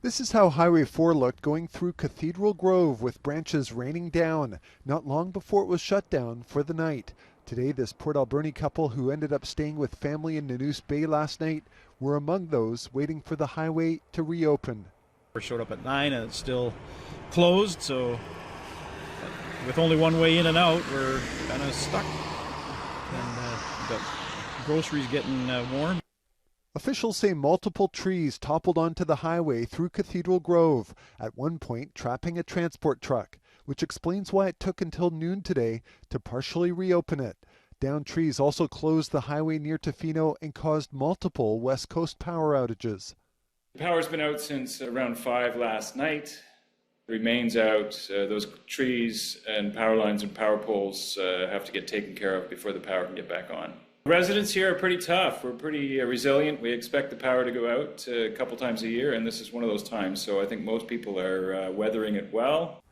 This is how Highway 4 looked going through Cathedral Grove with branches raining down, not long before it was shut down for the night. Today, this Port Alberni couple who ended up staying with family in Nanoose Bay last night were among those waiting for the highway to reopen. We showed up at 9 and it's still closed, so with only one way in and out, we're kind of stuck. And got groceries getting warm. Officials say multiple trees toppled onto the highway through Cathedral Grove, at one point trapping a transport truck, which explains why it took until noon today to partially reopen it. Downed trees also closed the highway near Tofino and caused multiple West Coast power outages. The power's been out since around 5 last night. It remains out. Those trees and power lines and power poles have to get taken care of before the power can get back on. Residents here are pretty tough. We're pretty resilient. We expect the power to go out a couple times a year, and this is one of those times. So I think most people are weathering it well.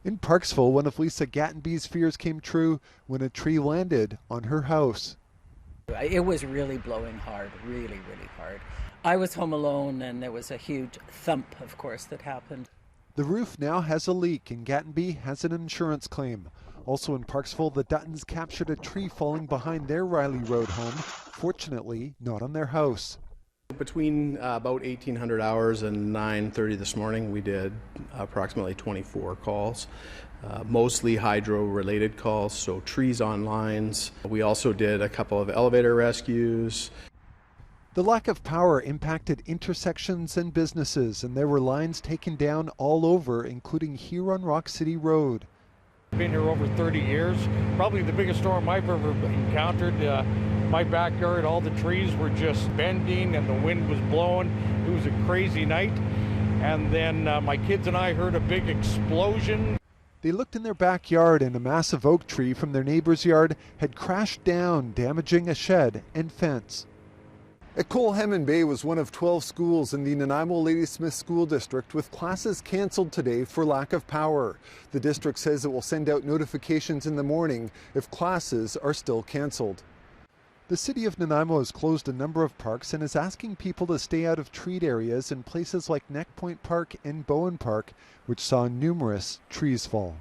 In Parksville, one of Lisa Gattenby's fears came true when a tree landed on her house. It was really blowing hard, really hard. I was home alone and there was a huge thump, of course, that happened. The roof now has a leak and Gattenby has an insurance claim. Also in Parksville, the Duttons captured a tree falling behind their Riley Road home, fortunately not on their house. Between about 1800 hours and 9:30 this morning, we did approximately 24 calls, mostly hydro-related calls, so trees on lines. We also did a couple of elevator rescues. The lack of power impacted intersections and businesses, and there were lines taken down all over, including here on Rock City Road. Been here over 30 years. Probably the biggest storm I've ever encountered. My backyard, all the trees were just bending and the wind was blowing. It was a crazy night. And then my kids and I heard a big explosion. They looked in their backyard and a massive oak tree from their neighbor's yard had crashed down, damaging a shed and fence. Colehammon Bay was one of 12 schools in the Nanaimo Ladysmith School District with classes canceled today for lack of power. The district says it will send out notifications in the morning if classes are still canceled. The city of Nanaimo has closed a number of parks and is asking people to stay out of treed areas in places like Neck Point Park and Bowen Park, which saw numerous trees fall.